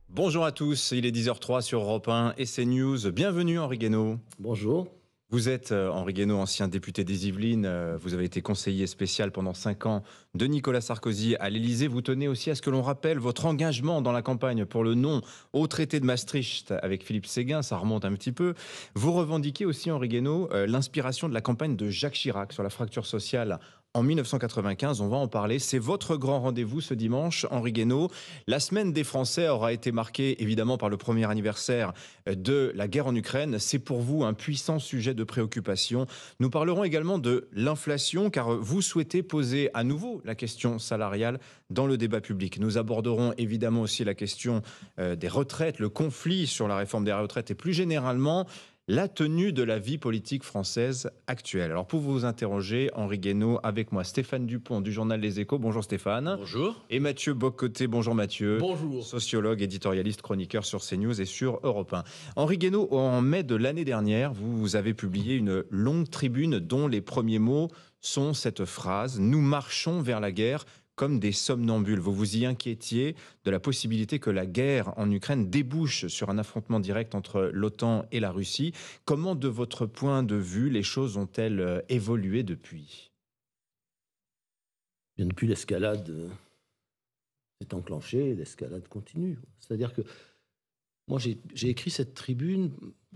Bonjour à tous, il est 10h03 sur Europe 1 et CNews. Bienvenue Henri Guénaud. Bonjour. Vous êtes Henri Guénaud, ancien député des Yvelines. Vous avez été conseiller spécial pendant 5 ans de Nicolas Sarkozy à l'Élysée. Vous tenez aussi à ce que l'on rappelle votre engagement dans la campagne pour le non au traité de Maastricht avec Philippe Séguin. Ça remonte un petit peu. Vous revendiquez aussi, Henri Guénaud, l'inspiration de la campagne de Jacques Chirac sur la fracture sociale en 1995. On va en parler. C'est votre grand rendez-vous ce dimanche, Henri Guénaud. La semaine des Français aura été marquée évidemment par le premier anniversaire de la guerre en Ukraine. C'est pour vous un puissant sujet de préoccupation. Nous parlerons également de l'inflation, car vous souhaitez poser à nouveau la question salariale dans le débat public. Nous aborderons évidemment aussi la question des retraites, le conflit sur la réforme des retraites et plus généralement la tenue de la vie politique française actuelle. Alors pour vous interroger, Henri Guénaud, avec moi Stéphane Dupont du journal Les Échos. Bonjour Stéphane. Bonjour. Et Mathieu Bocoté. Bonjour Mathieu. Bonjour. Sociologue, éditorialiste, chroniqueur sur CNews et sur Europe 1. Henri Guénaud, en mai de l'année dernière, vous avez publié une longue tribune dont les premiers mots sont cette phrase « Nous marchons vers la guerre ». Comme des somnambules. Vous vous y inquiétiez de la possibilité que la guerre en Ukraine débouche sur un affrontement direct entre l'OTAN et la Russie. Comment, de votre point de vue, les choses ont-elles évolué depuis ? Bien depuis l'escalade s'est enclenchée, l'escalade continue. C'est-à-dire que moi j'ai écrit cette tribune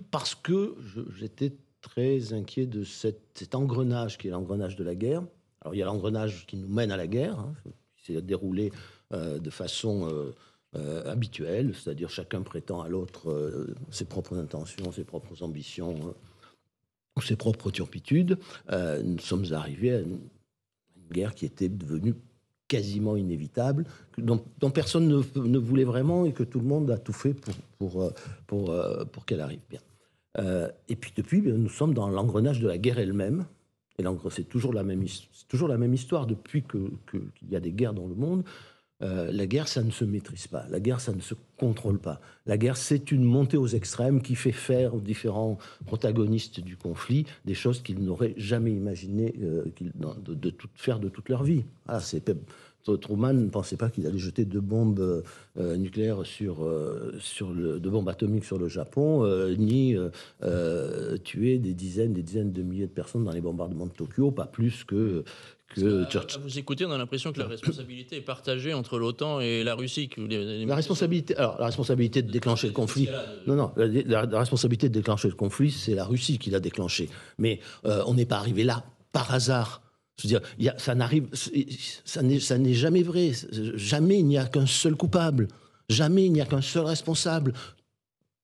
parce que j'étais très inquiet de cet engrenage qui est l'engrenage de la guerre. Alors il y a l'engrenage qui nous mène à la guerre, qui s'est déroulé de façon habituelle, c'est-à-dire chacun prétend à l'autre ses propres intentions, ses propres ambitions, ses propres turpitudes. Nous sommes arrivés à une guerre qui était devenue quasiment inévitable, dont personne ne voulait vraiment et que tout le monde a tout fait pour qu'elle arrive bien. Et puis depuis, nous sommes dans l'engrenage de la guerre elle-même. Et c'est toujours la même histoire depuis qu'il y a des guerres dans le monde. La guerre, ça ne se maîtrise pas. La guerre, ça ne se contrôle pas. La guerre, c'est une montée aux extrêmes qui fait faire aux différents protagonistes du conflit des choses qu'ils n'auraient jamais imaginé faire de toute leur vie. Voilà, Truman ne pensait pas qu'il allait jeter 2 bombes nucléaires de bombes atomiques sur le Japon, ni tuer des dizaines de milliers de personnes dans les bombardements de Tokyo, pas plus que À vous écouter, on a l'impression que la responsabilité est partagée entre l'OTAN et la Russie. La responsabilité de déclencher le conflit. Non, la responsabilité de déclencher le conflit, c'est la Russie qui l'a déclenché. Mais on n'est pas arrivé là par hasard. Je veux dire, ça n'est jamais vrai. Jamais il n'y a qu'un seul coupable. Jamais il n'y a qu'un seul responsable.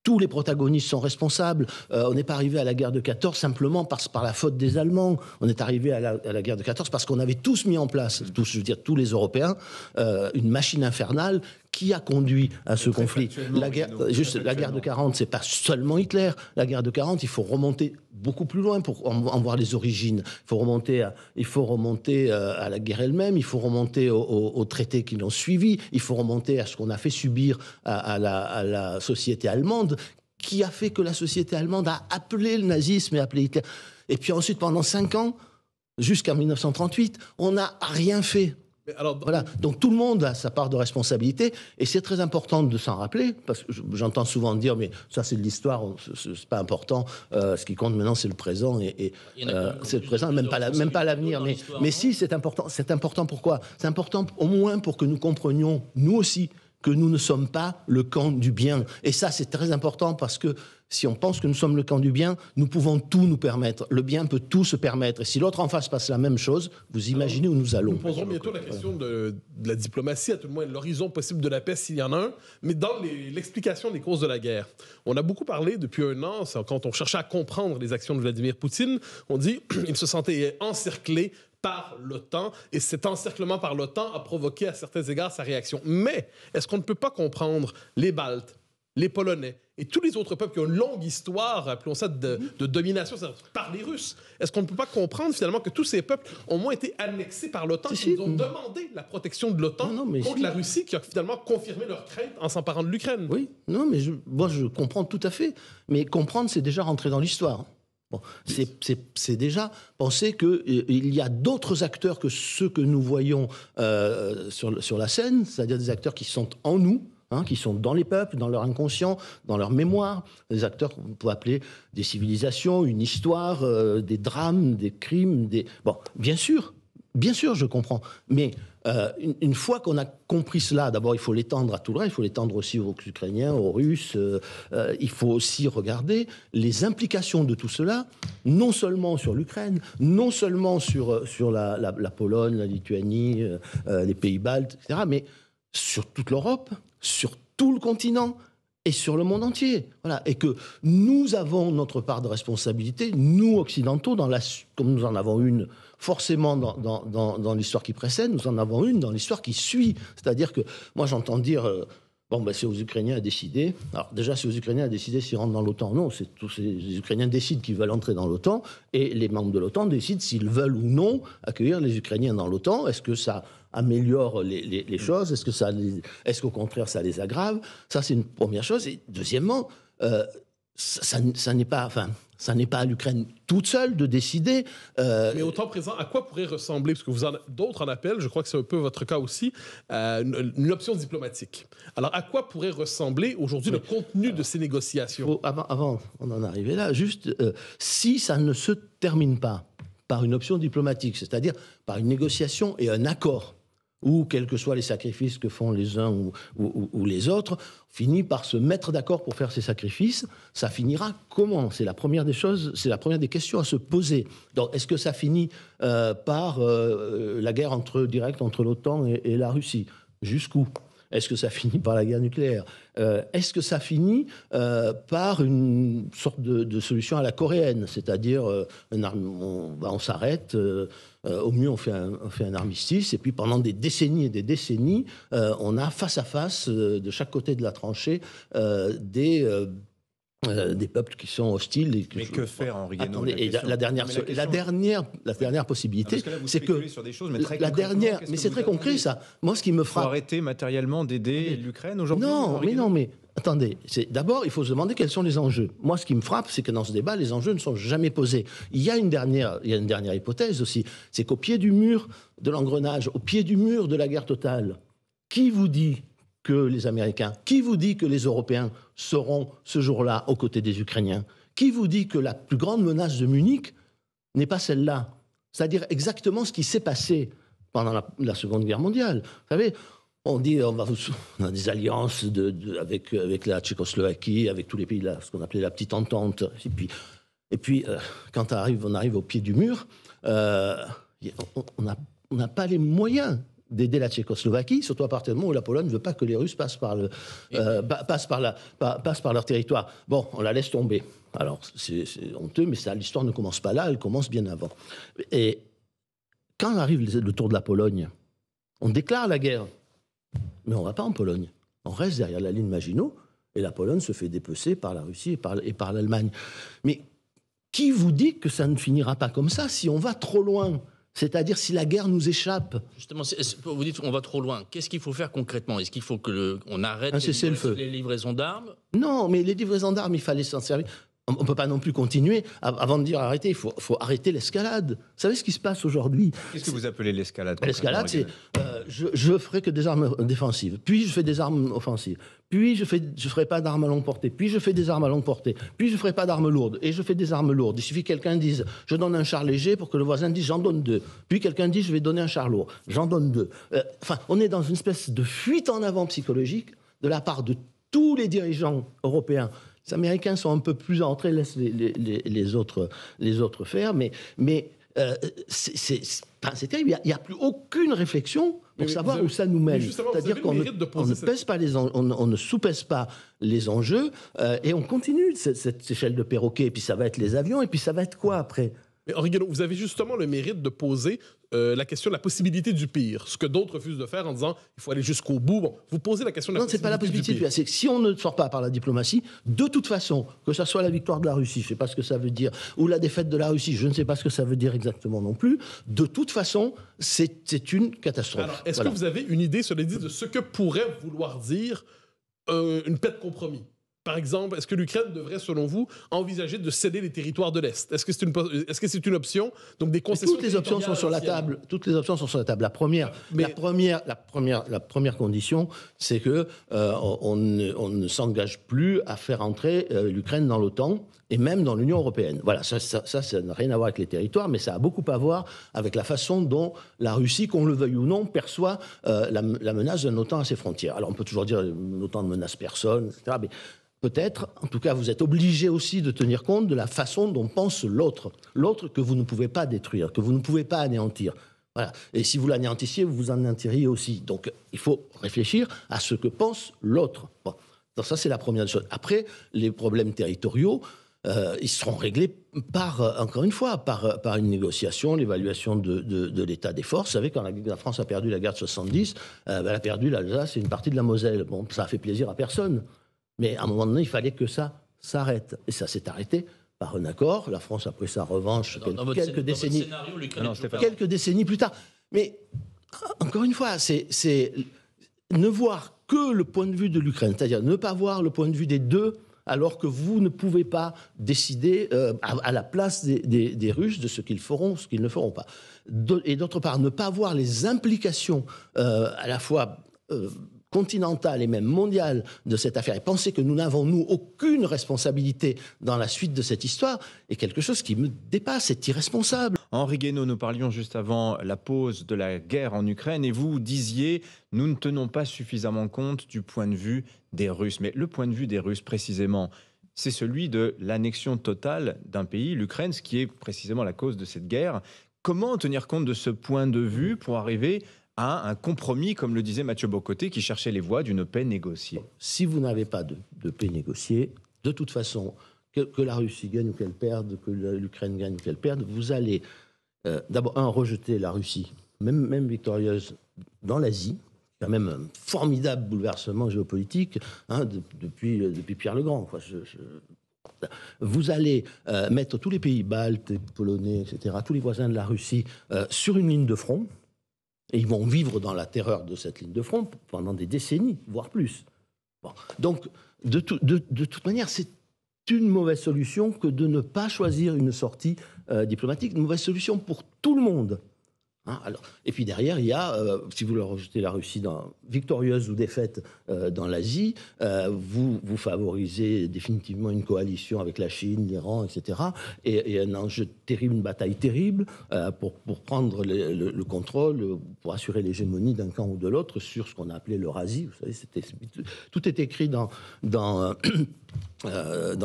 Tous les protagonistes sont responsables. On n'est pas arrivé à la guerre de 14 simplement par la faute des Allemands. On est arrivé à la guerre de 14 parce qu'on avait tous mis en place, tous les Européens, une machine infernale qui a conduit à ce conflit. La guerre de 40, c'est pas seulement Hitler. La guerre de 40, il faut remonter beaucoup plus loin pour en voir les origines. Il faut remonter à la guerre elle-même. Il faut remonter aux traités qui l'ont suivi. Il faut remonter à ce qu'on a fait subir à la société allemande, qui a fait que la société allemande a appelé le nazisme et appelé Hitler. Et puis ensuite, pendant 5 ans, jusqu'en 1938, on n'a rien fait. Voilà. Donc tout le monde a sa part de responsabilité et c'est très important de s'en rappeler parce que j'entends souvent dire mais ça c'est de l'histoire, c'est pas important. Ce qui compte maintenant c'est le présent et c'est le présent, même pas l'avenir. Mais si c'est important. C'est important pourquoi ? C'est important au moins pour que nous comprenions nous aussi que nous ne sommes pas le camp du bien. Et ça c'est très important parce que si on pense que nous sommes le camp du bien, nous pouvons tout nous permettre. Le bien peut tout se permettre. Et si l'autre en face passe la même chose, vous imaginez où nous allons. Nous poserons bientôt la question de la diplomatie, à tout le moins l'horizon possible de la paix s'il y en a un, mais dans l'explication des causes de la guerre. On a beaucoup parlé depuis 1 an, quand on cherchait à comprendre les actions de Vladimir Poutine, on dit qu'il se sentait encerclé par l'OTAN, et cet encerclement par l'OTAN a provoqué à certains égards sa réaction. Mais est-ce qu'on ne peut pas comprendre les Baltes, les Polonais et tous les autres peuples qui ont une longue histoire, appelons ça de domination par les Russes? Est-ce qu'on ne peut pas comprendre finalement que tous ces peuples ont moins été annexés par l'OTAN, qui ont demandé la protection de l'OTAN contre la Russie, qui a finalement confirmé leur crainte en s'emparant de l'Ukraine? Oui, non, mais moi je comprends tout à fait. Mais comprendre, c'est déjà rentrer dans l'histoire. Bon, c'est déjà penser qu'il y a d'autres acteurs que ceux que nous voyons sur la scène, c'est-à-dire des acteurs qui sont en nous, qui sont dans les peuples, dans leur inconscient, dans leur mémoire, des acteurs qu'on peut appeler des civilisations, une histoire, des drames, des crimes, Bon, bien sûr, je comprends, mais une fois qu'on a compris cela, d'abord il faut l'étendre à tout le reste, il faut l'étendre aussi aux Ukrainiens, aux Russes, il faut aussi regarder les implications de tout cela, non seulement sur l'Ukraine, non seulement sur la Pologne, la Lituanie, les pays baltes, etc., mais sur toute l'Europe, sur tout le continent et sur le monde entier. Voilà. Et que nous avons notre part de responsabilité, nous occidentaux, comme nous en avons une forcément dans l'histoire qui précède, nous en avons une dans l'histoire qui suit. C'est-à-dire que moi j'entends dire c'est aux Ukrainiens à décider. Alors déjà, c'est aux Ukrainiens à décider s'ils rentrent dans l'OTAN. Non, les Ukrainiens décident qu'ils veulent entrer dans l'OTAN et les membres de l'OTAN décident s'ils veulent ou non accueillir les Ukrainiens dans l'OTAN. Est-ce que ça améliore les choses? Est-ce qu'au contraire, ça les aggrave? Ça, c'est une première chose. Et deuxièmement, ça n'est pas à l'Ukraine toute seule de décider. Mais au temps présent, à quoi pourrait ressembler, parce que d'autres en appellent, je crois que c'est un peu votre cas aussi, une option diplomatique. Alors, à quoi pourrait ressembler aujourd'hui le contenu de ces négociations? Avant d'en arriver là, juste, si ça ne se termine pas par une option diplomatique, c'est-à-dire par une négociation et un accord, ou quels que soient les sacrifices que font les uns ou les autres, finit par se mettre d'accord pour faire ces sacrifices, ça finira comment? C'est la première des choses, c'est la première des questions à se poser. Donc, est-ce que ça finit par la guerre directe entre l'OTAN et la Russie? Jusqu'où? Est-ce que ça finit par la guerre nucléaire? Est-ce que ça finit par une sorte de solution à la coréenne? C'est-à-dire, on s'arrête, au mieux on fait un armistice, et puis pendant des décennies et des décennies, on a face à face, de chaque côté de la tranchée, des peuples qui sont hostiles. Mais que faire, Henri Guénaud? La dernière possibilité, c'est que sur des choses, mais très la dernière, mais c'est très concret ça. Moi, ce qui me frappe. Il faut arrêter matériellement d'aider l'Ukraine aujourd'hui? Non, mais attendez. D'abord, il faut se demander quels sont les enjeux. Moi, ce qui me frappe, c'est que dans ce débat, les enjeux ne sont jamais posés. Il y a une dernière hypothèse aussi, c'est qu'au pied du mur de l'engrenage, au pied du mur de la guerre totale, qui vous dit que les Américains, qui vous dit que les Européens seront ce jour-là aux côtés des Ukrainiens? Qui vous dit que la plus grande menace de Munich n'est pas celle-là? C'est-à-dire exactement ce qui s'est passé pendant la Seconde Guerre mondiale. Vous savez, on dit on a des alliances avec la Tchécoslovaquie, avec tous les pays, ce qu'on appelait la petite entente. Et puis quand on arrive au pied du mur, on n'a pas les moyens d'aider la Tchécoslovaquie, surtout à partir du moment où la Pologne ne veut pas que les Russes passent par leur territoire. Bon, on la laisse tomber. Alors, c'est honteux, mais l'histoire ne commence pas là, elle commence bien avant. Et quand arrive le tour de la Pologne, on déclare la guerre, mais on ne va pas en Pologne. On reste derrière la ligne Maginot, et la Pologne se fait dépecer par la Russie et par l'Allemagne. Mais qui vous dit que ça ne finira pas comme ça si on va trop loin ? C'est-à-dire si la guerre nous échappe. Justement, vous dites qu'on va trop loin. Qu'est-ce qu'il faut faire concrètement? Est-ce qu'il faut qu'on arrête les livraisons d'armes? Non, mais les livraisons d'armes, il fallait s'en servir. On ne peut pas non plus continuer. Avant de dire arrêter, il faut arrêter l'escalade. Vous savez ce qui se passe aujourd'hui? Qu'est-ce que vous appelez l'escalade? L'escalade, c'est je ferai que des armes défensives, puis je fais des armes offensives, puis je ferai pas d'armes à longue portée, puis je fais des armes à longue portée, puis je ferai pas d'armes lourdes, et je fais des armes lourdes. Il suffit que quelqu'un dise je donne un char léger pour que le voisin dise j'en donne 2. Puis quelqu'un dit je vais donner un char lourd, j'en donne 2. Enfin, on est dans une espèce de fuite en avant psychologique de la part de tous les dirigeants européens. Les Américains sont un peu plus entrés, laissent les autres faire, mais c'est terrible. Il n'y a plus aucune réflexion pour savoir où ça nous mène. C'est-à-dire qu'on ne sous-pèse pas les enjeux et on continue cette échelle de perroquet. Et puis ça va être les avions, et puis ça va être quoi après? Mais Henri Guénaud, vous avez justement le mérite de poser la question de la possibilité du pire, ce que d'autres refusent de faire en disant il faut aller jusqu'au bout. Bon, vous posez la question de la possibilité du pire. Non, c'est pas la possibilité du pire. C'est que si on ne sort pas par la diplomatie, de toute façon, que ce soit la victoire de la Russie, je ne sais pas ce que ça veut dire, ou la défaite de la Russie, je ne sais pas ce que ça veut dire exactement non plus, de toute façon, c'est une catastrophe. Alors, est-ce que vous avez une idée, cela dit, de ce que pourrait vouloir dire une paix de compromis? Par exemple, est-ce que l'Ukraine devrait, selon vous, envisager de céder les territoires de l'Est? Est-ce que c'est une option? Donc des concessions. Toutes les options sont sur la table. Toutes les options sont sur la table. La première condition, c'est que on ne s'engage plus à faire entrer l'Ukraine dans l'OTAN et même dans l'Union européenne. Voilà, ça n'a rien à voir avec les territoires, mais ça a beaucoup à voir avec la façon dont la Russie, qu'on le veuille ou non, perçoit la menace d'un OTAN à ses frontières. Alors on peut toujours dire l'OTAN ne menace personne, etc. Mais peut-être, en tout cas, vous êtes obligé aussi de tenir compte de la façon dont pense l'autre. L'autre que vous ne pouvez pas détruire, que vous ne pouvez pas anéantir. Voilà. Et si vous l'anéantissiez, vous anéantiriez aussi. Donc, il faut réfléchir à ce que pense l'autre. Bon. Donc ça, c'est la première chose. Après, les problèmes territoriaux, ils seront réglés encore une fois, par une négociation, l'évaluation de l'état des forces. Vous savez, quand la France a perdu la guerre de 70, elle a perdu l'Alsace et une partie de la Moselle. Bon, ça a fait plaisir à personne. Mais à un moment donné, il fallait que ça s'arrête. Et ça s'est arrêté par un accord. La France a pris sa revanche quelques décennies plus tard. Mais encore une fois, c'est ne voir que le point de vue de l'Ukraine, c'est-à-dire ne pas voir le point de vue des deux, alors que vous ne pouvez pas décider à la place des Russes de ce qu'ils feront, ce qu'ils ne feront pas. Et d'autre part, ne pas voir les implications à la fois continentale et même mondiale de cette affaire et penser que nous n'avons, nous, aucune responsabilité dans la suite de cette histoire est quelque chose qui me dépasse, c'est irresponsable. Henri Guénaud, nous parlions juste avant la pause de la guerre en Ukraine et vous disiez « nous ne tenons pas suffisamment compte du point de vue des Russes ». Mais le point de vue des Russes, précisément, c'est celui de l'annexion totale d'un pays, l'Ukraine, ce qui est précisément la cause de cette guerre. Comment tenir compte de ce point de vue pour arriver à un compromis, comme le disait Mathieu Bocoté, qui cherchait les voies d'une paix négociée? Si vous n'avez pas de paix négociée, de toute façon, que la Russie gagne ou qu'elle perde, que l'Ukraine gagne ou qu'elle perde, vous allez d'abord, rejeter la Russie, même victorieuse, dans l'Asie. C'est quand même un formidable bouleversement géopolitique depuis Pierre le Grand. Vous allez mettre tous les pays baltes, polonais, etc., tous les voisins de la Russie, sur une ligne de front. Et ils vont vivre dans la terreur de cette ligne de front pendant des décennies, voire plus. Bon. Donc, de toute manière, c'est une mauvaise solution que de ne pas choisir une sortie diplomatique. Une mauvaise solution pour tout le monde. Alors, et puis derrière, il y a, si vous leur rejetez la Russie victorieuse ou défaite dans l'Asie, vous favorisez définitivement une coalition avec la Chine, l'Iran, etc. Et un enjeu terrible, une bataille terrible pour prendre le contrôle, pour assurer l'hégémonie d'un camp ou de l'autre sur ce qu'on a appelé l'Eurasie. Vous savez, tout est écrit dans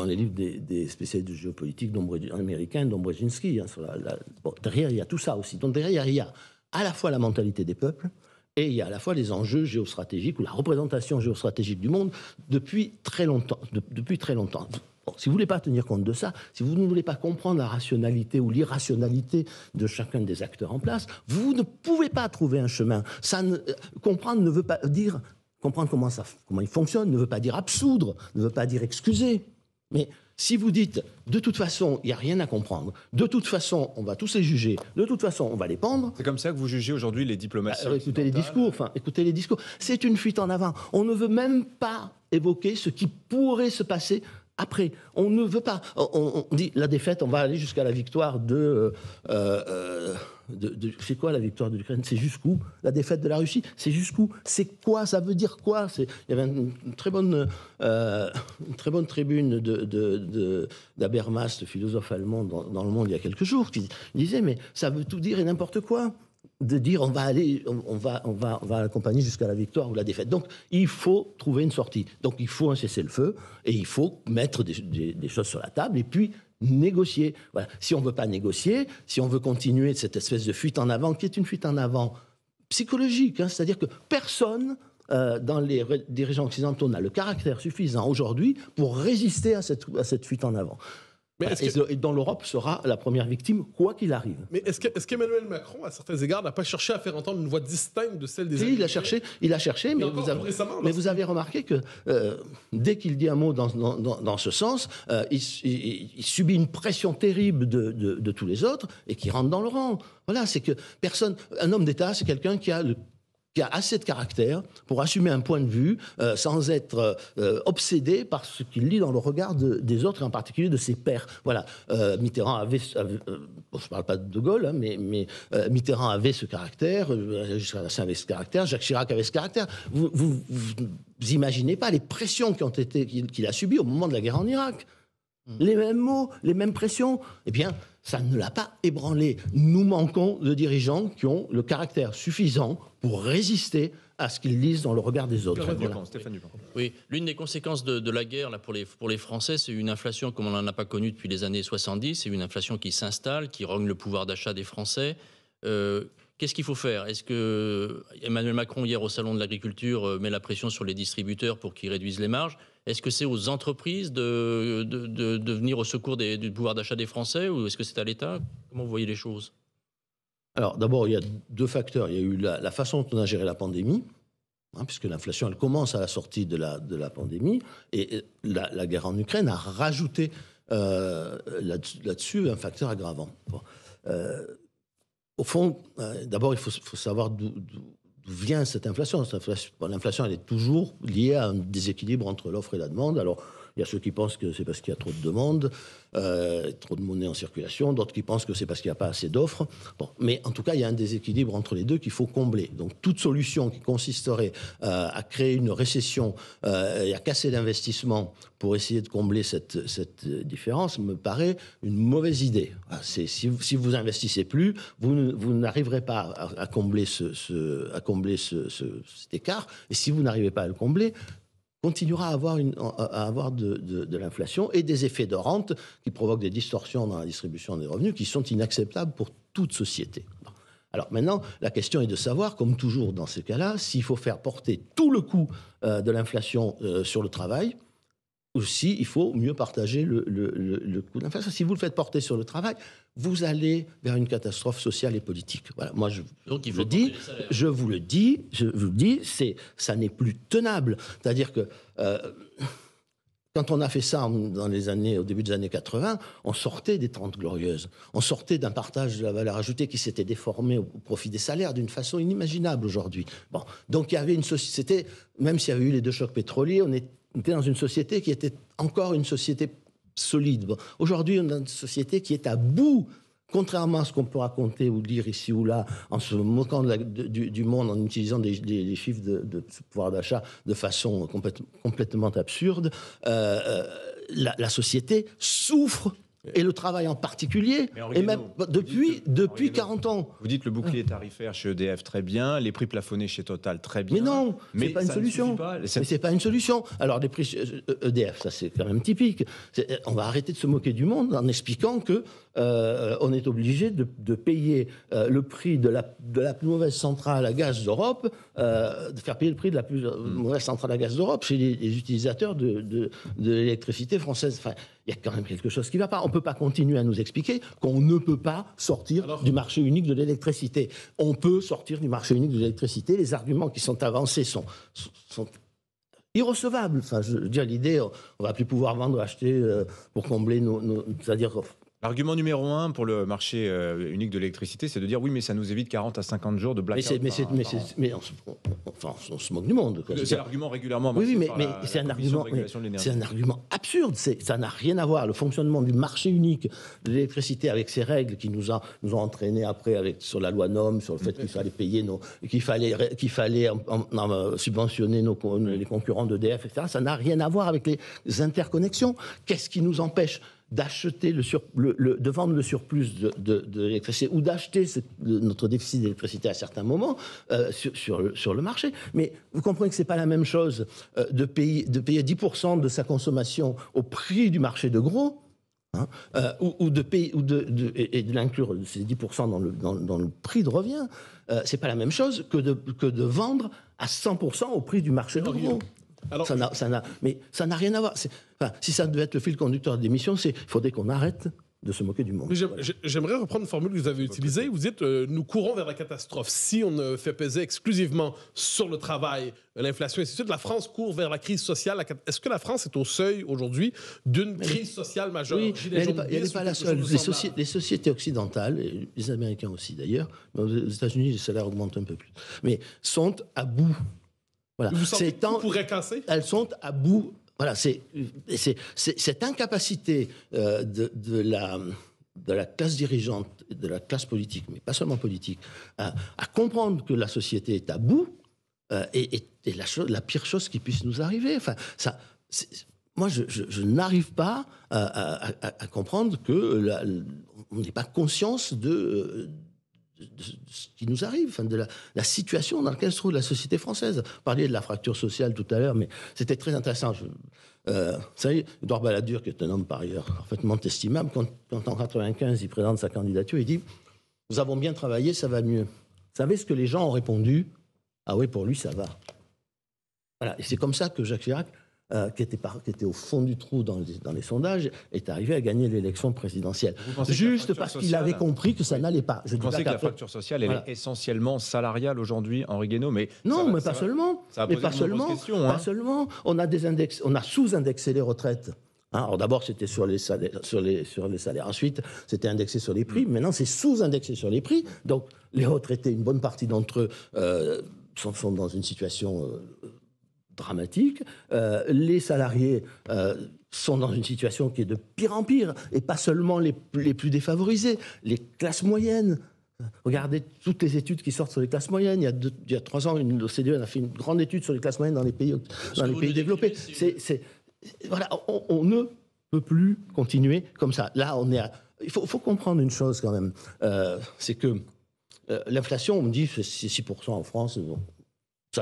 les livres des spécialistes de géopolitique américains, Dombrzezinski. Bon, derrière, il y a tout ça aussi. Donc derrière, il y a à la fois la mentalité des peuples et il y a à la fois les enjeux géostratégiques ou la représentation géostratégique du monde depuis très longtemps. Bon, si vous ne voulez pas tenir compte de ça, si vous ne voulez pas comprendre la rationalité ou l'irrationalité de chacun des acteurs en place, vous ne pouvez pas trouver un chemin. Comprendre ne veut pas dire... Comprendre comment il fonctionne ne veut pas dire absoudre, ne veut pas dire excuser. Mais si vous dites, de toute façon, il n'y a rien à comprendre, de toute façon, on va tous les juger, de toute façon, on va les pendre... C'est comme ça que vous jugez aujourd'hui les diplomaties écoutez les discours. C'est une fuite en avant. On ne veut même pas évoquer ce qui pourrait se passer après. On ne veut pas... On dit, la défaite, on va aller jusqu'à la victoire c'est quoi la victoire de l'Ukraine? C'est jusqu'où? La défaite de la Russie? C'est jusqu'où? C'est quoi? Ça veut dire quoi? Il y avait une très bonne tribune d'Habermas, le philosophe allemand, dans Le Monde il y a quelques jours, qui disait mais ça veut tout dire et n'importe quoi. De dire on va accompagner jusqu'à la victoire ou la défaite. Donc il faut trouver une sortie. Donc il faut un cessez-le-feu et il faut mettre des choses sur la table et puis négocier. Voilà. Si on ne veut pas négocier, si on veut continuer cette espèce de fuite en avant, qui est une fuite en avant psychologique, c'est-à-dire que personne dans les dirigeants occidentaux n'a le caractère suffisant aujourd'hui pour résister à cette fuite en avant. Et dont l'Europe sera la première victime, quoi qu'il arrive. Mais est-ce qu'Emmanuel Macron, à certains égards, n'a pas cherché à faire entendre une voix distincte de celle des Américains? Il a cherché, mais vous avez remarqué que dès qu'il dit un mot dans ce sens, il subit une pression terrible de tous les autres et qui rentre dans le rang. Voilà, c'est que un homme d'État, c'est quelqu'un qui a qui a assez de caractère pour assumer un point de vue sans être obsédé par ce qu'il lit dans le regard des autres, et en particulier de ses pairs. Voilà, Mitterrand avait... je ne parle pas de Gaulle, hein, mais Mitterrand avait ce caractère, Giscard d'Estaing avait ce caractère, Jacques Chirac avait ce caractère. Vous imaginez pas les pressions qu'il a subies au moment de la guerre en Irak. Les mêmes mots, les mêmes pressions. Eh bien, ça ne l'a pas ébranlé. Nous manquons de dirigeants qui ont le caractère suffisant pour résister à ce qu'ils lisent dans le regard des autres. Stéphane Dupont. Oui, l'une des conséquences de la guerre là, pour les Français, c'est une inflation comme on n'en a pas connue depuis les années 70. C'est une inflation qui s'installe, qui rogne le pouvoir d'achat des Français. Qu'est-ce qu'il faut faire? Est-ce que Emmanuel Macron, hier au Salon de l'Agriculture, met la pression sur les distributeurs pour qu'ils réduisent les marges? Est-ce que c'est aux entreprises de venir au secours du pouvoir d'achat des Français, ou est-ce que c'est à l'État? Comment vous voyez les choses? Alors d'abord, il y a deux facteurs. Il y a eu la façon dont on a géré la pandémie, puisque l'inflation, elle commence à la sortie de la pandémie, et la guerre en Ukraine a rajouté là-dessus un facteur aggravant. Bon. Au fond, d'abord, il faut savoir d'où vient cette inflation. L'inflation, elle est toujours liée à un déséquilibre entre l'offre et la demande. Alors, il y a ceux qui pensent que c'est parce qu'il y a trop de demandes, trop de monnaie en circulation, d'autres qui pensent que c'est parce qu'il n'y a pas assez d'offres. Bon, mais en tout cas, il y a un déséquilibre entre les deux qu'il faut combler. Donc, toute solution qui consisterait à créer une récession et à casser l'investissement pour essayer de combler cette différence me paraît une mauvaise idée. Si vous investissez plus, vous n'arriverez pas à combler cet écart. Et si vous n'arrivez pas à le combler, continuera à avoir de l'inflation et des effets de rente qui provoquent des distorsions dans la distribution des revenus qui sont inacceptables pour toute société. Alors maintenant, la question est de savoir, comme toujours dans ces cas-là, s'il faut faire porter tout le coût de l'inflation sur le travail, ou s'il faut mieux partager le coût de l'inflation. Si vous le faites porter sur le travail, vous allez vers une catastrophe sociale et politique. Voilà, moi je vous le dis, ça n'est plus tenable. C'est-à-dire que quand on a fait ça au début des années 80, on sortait des 30 Glorieuses. On sortait d'un partage de la valeur ajoutée qui s'était déformé au profit des salaires d'une façon inimaginable aujourd'hui. Bon, donc il y avait une société, même s'il y avait eu les deux chocs pétroliers, on était dans une société qui était encore une société solide. Bon, aujourd'hui, on a une société qui est à bout, contrairement à ce qu'on peut raconter ou dire ici ou là, en se moquant du monde, en utilisant des chiffres de pouvoir d'achat de façon complètement absurde. La société souffre, et le travail en particulier, et même depuis 40 ans. Vous dites le bouclier tarifaire chez EDF, très bien, les prix plafonnés chez Total, très bien. Mais non, c'est pas une solution. Mais c'est pas une solution. Alors les prix EDF, ça c'est quand même typique. On va arrêter de se moquer du monde en expliquant que on est obligé de payer le prix de la plus mauvaise centrale à gaz d'Europe, de faire payer le prix de la plus mauvaise centrale à gaz d'Europe chez les utilisateurs de l'électricité française. Enfin, il y a quand même quelque chose qui ne va pas. On ne peut pas continuer à nous expliquer qu'on ne peut pas sortir du marché unique de l'électricité. On peut sortir du marché unique de l'électricité. Les arguments qui sont avancés sont irrecevables. Enfin, je veux dire, l'idée, on ne va plus pouvoir vendre, acheter pour combler c'est-à-dire... L'argument numéro 1 pour le marché unique de l'électricité, c'est de dire oui, mais ça nous évite 40 à 50 jours de blackout. Mais on se moque du monde. C'est l'argument régulièrement. Oui, mais c'est un argument absurde. Ça n'a rien à voir. Le fonctionnement du marché unique de l'électricité avec ces règles qui nous ont entraînés après sur la loi NOM, sur le fait qu'il fallait payer qu'il fallait subventionner les concurrents d'EDF, etc. Ça n'a rien à voir avec les interconnexions. Qu'est-ce qui nous empêche d'acheter de vendre le surplus de l'électricité ou d'acheter notre déficit d'électricité à certains moments sur le marché. Mais vous comprenez que c'est pas la même chose de payer 10% de sa consommation au prix du marché de gros, ou de l'inclure ces 10% dans le prix de revient. C'est pas la même chose que de vendre à 100% au prix du marché de gros. Alors, ça n'a rien à voir. Si ça devait être le fil conducteur de l'émission, il faudrait qu'on arrête de se moquer du monde. J'aimerais reprendre une formule que vous avez utilisée. Vous dites nous courons vers la catastrophe. Si on ne fait peser exclusivement sur le travail, l'inflation, et ainsi de suite, la France court vers la crise sociale. Est-ce que la France est au seuil aujourd'hui d'une crise sociale majeure? Oui, mais elle n'est pas la seule. Les sociétés occidentales, et les Américains aussi d'ailleurs, mais aux États-Unis, les salaires augmentent un peu plus, mais sont à bout. Voilà. Vous sentez que tout pourrait casser? Elles sont à bout. Voilà, c'est cette incapacité de la classe dirigeante, de la classe politique, mais pas seulement politique, à comprendre que la société est à bout, est la pire chose qui puisse nous arriver. Enfin, moi, je n'arrive pas à comprendre que on n'ait pas conscience de ce qui nous arrive, enfin de la situation dans laquelle se trouve la société française. Vous parliez de la fracture sociale tout à l'heure, mais c'était très intéressant. Vous savez, Édouard Balladur, qui est un homme par ailleurs parfaitement estimable, quand en 1995 il présente sa candidature, il dit « Nous avons bien travaillé, ça va mieux ». Vous savez ce que les gens ont répondu? « Ah oui, pour lui, ça va ». Voilà, et c'est comme ça que Jacques Chirac, qui était au fond du trou dans les sondages, est arrivé à gagner l'élection présidentielle. Juste parce qu'il avait compris que ça n'allait pas. Vous pensez que la fracture sociale, elle est essentiellement salariale aujourd'hui, Henri Guénaud, mais non, mais pas seulement. Ça a posé de nombreuses questions. Pas seulement. On a sous-indexé les retraites. Alors d'abord, c'était sur les salaires. Ensuite, c'était indexé sur les prix. Maintenant, c'est sous-indexé sur les prix. Donc, les retraités, une bonne partie d'entre eux sont dans une situation dramatique. Les salariés sont dans une situation qui est de pire en pire, et pas seulement les plus défavorisés, les classes moyennes. Regardez toutes les études qui sortent sur les classes moyennes. Il y a 3 ans, l'OCDE a fait une grande étude sur les classes moyennes dans les pays développés. Voilà, on ne peut plus continuer comme ça. Là, il faut comprendre une chose quand même, c'est que l'inflation, on me dit, c'est 6% en France. Bon.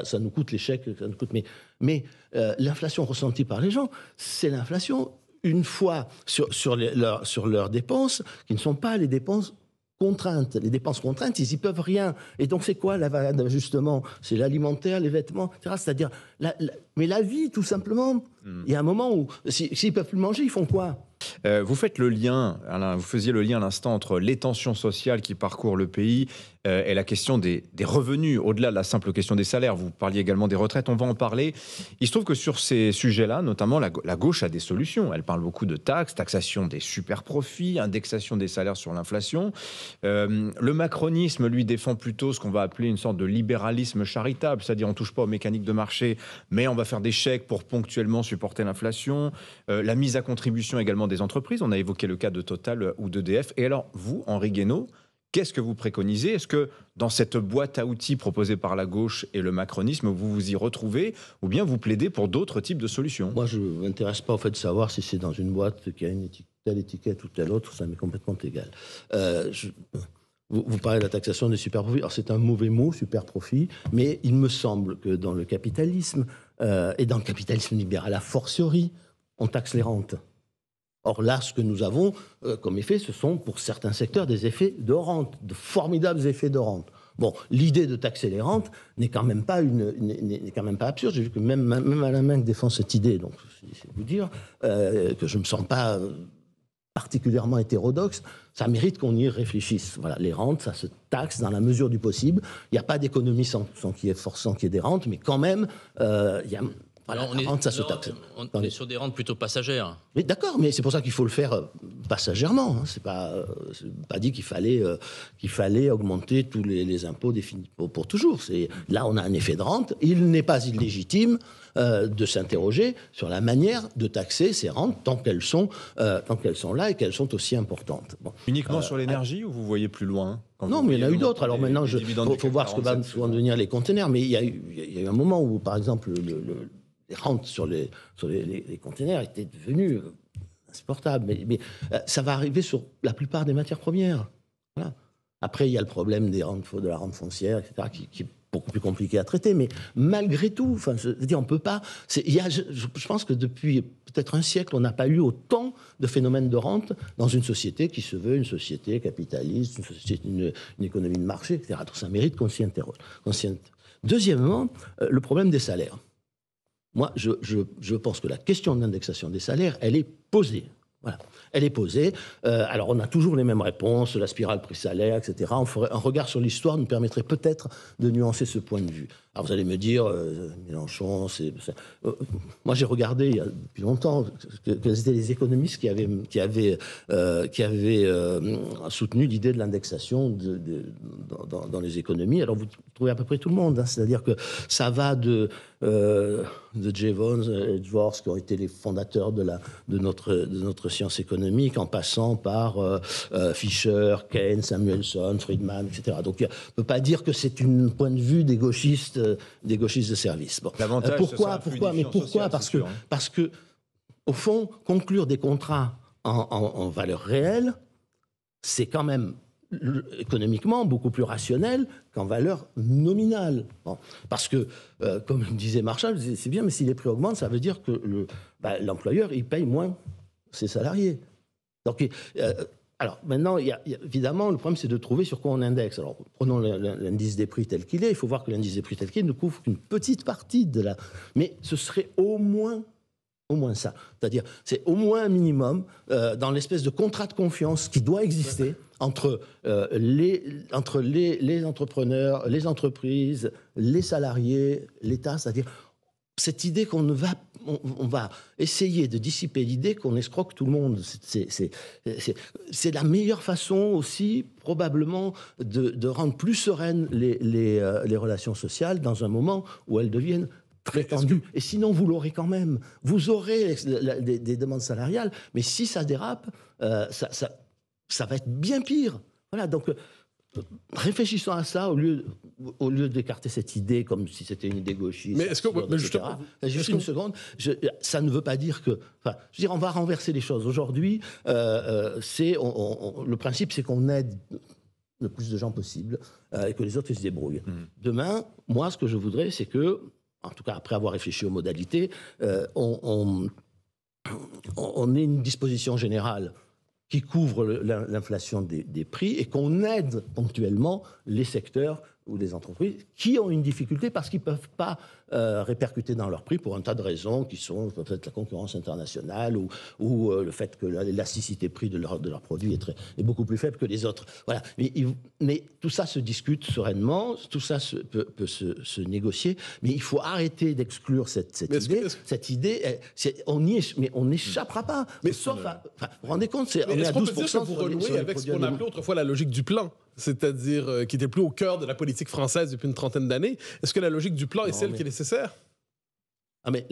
Ça nous coûte les chèques, ça nous coûte, mais l'inflation ressentie par les gens, c'est l'inflation une fois sur leurs dépenses, qui ne sont pas les dépenses contraintes. Les dépenses contraintes, ils n'y peuvent rien. Et donc, c'est quoi la variable d'ajustement? C'est l'alimentaire, les vêtements, etc. C'est-à-dire, mais la vie, tout simplement. Il y a un moment où, s'ils ne peuvent plus manger, ils font quoi? Vous faites le lien, Alain, vous faisiez le lien à l'instant entre les tensions sociales qui parcourent le pays et la question des revenus, au-delà de la simple question des salaires. Vous parliez également des retraites, on va en parler. Il se trouve que sur ces sujets-là, notamment, la gauche a des solutions. Elle parle beaucoup de taxes, taxation des super-profits, indexation des salaires sur l'inflation. Le macronisme, lui, défend plutôt ce qu'on va appeler une sorte de libéralisme charitable, c'est-à-dire on ne touche pas aux mécaniques de marché, mais on va faire des chèques pour ponctuellement supporter l'inflation. La mise à contribution également des entreprises. On a évoqué le cas de Total ou d'EDF. Et alors, vous, Henri Guénaud, qu'est-ce que vous préconisez? Est-ce que dans cette boîte à outils proposée par la gauche et le macronisme, vous vous y retrouvez ou bien vous plaidez pour d'autres types de solutions? Moi, je ne m'intéresse pas au fait de savoir si c'est dans une boîte qui a telle étiquette ou telle autre. Ça m'est complètement égal. Vous parlez de la taxation des super-profits. Alors, c'est un mauvais mot, super-profit, mais il me semble que dans le capitalisme, et dans le capitalisme libéral a fortiori, on taxe les rentes. Or là, ce que nous avons comme effet, ce sont pour certains secteurs des effets de rente, de formidables effets de rente. Bon, l'idée de taxer les rentes n'est quand même pas absurde. J'ai vu que même Alain Minc défend cette idée, donc c'est vous dire que je ne me sens pas particulièrement hétérodoxe. Ça mérite qu'on y réfléchisse. Voilà, les rentes, ça se taxe dans la mesure du possible. Il n'y a pas d'économie sans qu'il y ait des rentes, mais quand même, il y a... Voilà, on est sur des rentes plutôt passagères. Mais d'accord, mais c'est pour ça qu'il faut le faire passagèrement. Hein. C'est pas dit qu'il fallait augmenter tous les impôts pour toujours. Là, on a un effet de rente. Il n'est pas illégitime de s'interroger sur la manière de taxer ces rentes tant qu'elles sont là et qu'elles sont aussi importantes. Bon. Uniquement sur l'énergie ou vous voyez plus loin? Non, mais il y en a eu d'autres. Alors maintenant, il faut voir ce que vont devenir les conteneurs. Mais il y a eu un moment où, par exemple, les rentes sur les conteneurs étaient devenues insupportables. Mais ça va arriver sur la plupart des matières premières. Voilà. Après, il y a le problème de la rente foncière, etc., qui est beaucoup plus compliqué à traiter. Mais malgré tout, on peut pas... Je pense que depuis peut-être un siècle, on n'a pas eu autant de phénomènes de rente dans une société qui se veut une société capitaliste, une économie de marché, etc. Donc ça mérite qu'on s'y interroge. Deuxièmement, le problème des salaires. Moi, je pense que la question de l'indexation des salaires, elle est posée. Voilà. Elle est posée. Alors, on a toujours les mêmes réponses, la spirale prix-salaire, etc. Un regard sur l'histoire nous permettrait peut-être de nuancer ce point de vue. Alors, vous allez me dire, Mélenchon, moi, j'ai regardé depuis longtemps quels étaient les économistes qui avaient soutenu l'idée de l'indexation dans les économies. Alors, vous trouvez à peu près tout le monde. Hein. C'est-à-dire que ça va de Jevons, Edgeworth, qui ont été les fondateurs de notre science économique, en passant par Fisher, Keynes, Samuelson, Friedman, etc. Donc, on ne peut pas dire que c'est un point de vue des gauchistes de service. Bon. Pourquoi Parce que, au fond, conclure des contrats en valeur réelle, c'est quand même économiquement beaucoup plus rationnel qu'en valeur nominale. Bon. Parce que, comme disait Marshall, c'est bien, mais si les prix augmentent, ça veut dire que l'employeur, il paye moins ses salariés. Donc, alors maintenant, évidemment, le problème, c'est de trouver sur quoi on indexe. Alors, prenons l'indice des prix tel qu'il est. Il faut voir que l'indice des prix tel qu'il est ne couvre qu'une petite partie de la... Mais ce serait au moins ça. C'est-à-dire, c'est au moins un minimum dans l'espèce de contrat de confiance qui doit exister entre les entrepreneurs, les entreprises, les salariés, l'État. C'est-à-dire, cette idée qu'on on va essayer de dissiper l'idée qu'on escroque tout le monde. C'est la meilleure façon aussi, probablement, de rendre plus sereines les relations sociales dans un moment où elles deviennent très tendues. Et sinon, vous l'aurez quand même. Vous aurez des demandes salariales, mais si ça dérape, ça va être bien pire. Voilà, donc... réfléchissons à ça au lieu d'écarter cette idée comme si c'était une idée gauchiste. Mais est-ce que, juste une seconde, ça ne veut pas dire que... Enfin, je veux dire, on va renverser les choses. Aujourd'hui, le principe, c'est qu'on aide le plus de gens possible et que les autres ils se débrouillent. Demain, moi, ce que je voudrais, c'est que, en tout cas après avoir réfléchi aux modalités, on ait une disposition générale qui couvre l'inflation des prix et qu'on aide ponctuellement les secteurs ou les entreprises qui ont une difficulté parce qu'ils ne peuvent pas répercuter dans leurs prix pour un tas de raisons qui sont peut-être la concurrence internationale ou le fait que l'élasticité prix de leurs produits est beaucoup plus faible que les autres. Voilà. Mais tout ça se discute sereinement, tout ça peut se négocier, mais il faut arrêter d'exclure cette idée. Cette idée, on n'échappera pas. Mais sauf vous vous rendez compte, on est à 12% peut dire que vous renouez avec ce qu'on appelait autrefois la logique du plan, c'est-à-dire qui n'était plus au cœur de la politique française depuis une trentaine d'années. Est-ce que la logique du plan est celle qui est nécessaire? Ah mais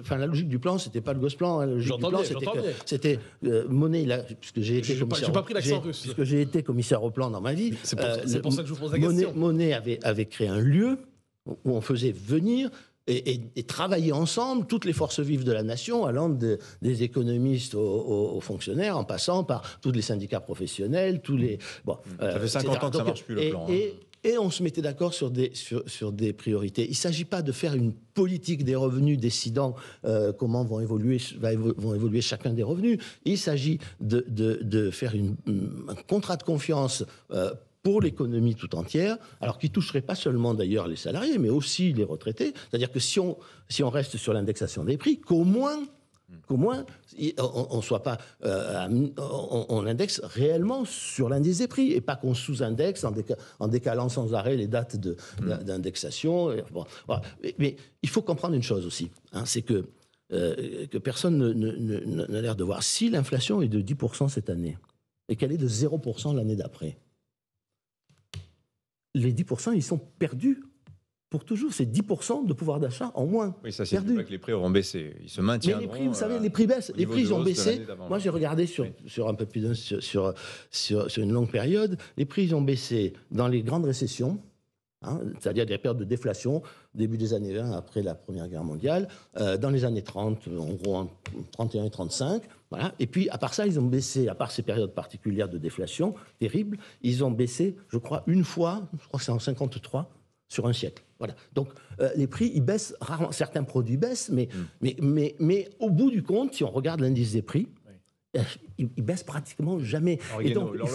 la logique du plan, c'était pas le Gosplan. Hein. La logique du plan, c'était Monet, puisque j'ai été commissaire. J'ai pas pris l'accent russe. Puisque j'ai été commissaire au plan dans ma vie. C'est pour ça que je vous pose la question. Monet avait créé un lieu où on faisait venir et travailler ensemble toutes les forces vives de la nation, allant des économistes aux fonctionnaires, en passant par tous les syndicats professionnels, tous les... Bon, ça fait 50 ans que ça marche plus, le plan. Et on se mettait d'accord sur des priorités. Il ne s'agit pas de faire une politique des revenus décidant comment vont évoluer chacun des revenus. Il s'agit de faire un contrat de confiance pour l'économie tout entière, alors qui toucherait pas seulement d'ailleurs les salariés, mais aussi les retraités. C'est-à-dire que si on reste sur l'indexation des prix, qu'au moins on soit pas, on indexe réellement sur l'indice des prix et pas qu'on sous-indexe en décalant sans arrêt les dates d'indexation. Bon, voilà. Mais il faut comprendre une chose aussi, hein, c'est que personne n'a l'air de voir. Si l'inflation est de 10% cette année et qu'elle est de 0% l'année d'après, les 10%, ils sont perdus pour toujours. C'est 10% de pouvoir d'achat en moins. Oui, ça signifie pas que les prix auront baissé. Ils se maintiennent. Mais les prix, vous savez, les prix baissent. Les prix, ils ont baissé. Moi, j'ai regardé sur un peu plus sur une longue période. Les prix, ils ont baissé dans les grandes récessions, hein, c'est-à-dire des périodes de déflation, début des années 20, après la Première Guerre mondiale, dans les années 30, en gros, en 31 et 35. Voilà. Et puis, à part ça, ils ont baissé, à part ces périodes particulières de déflation terribles, ils ont baissé, je crois, une fois, je crois que c'est en 53, sur un siècle. Voilà. Donc, les prix, ils baissent rarement. Certains produits baissent, mais au bout du compte, si on regarde l'indice des prix, il baisse pratiquement jamais. Alors, Et donc, Guénaud,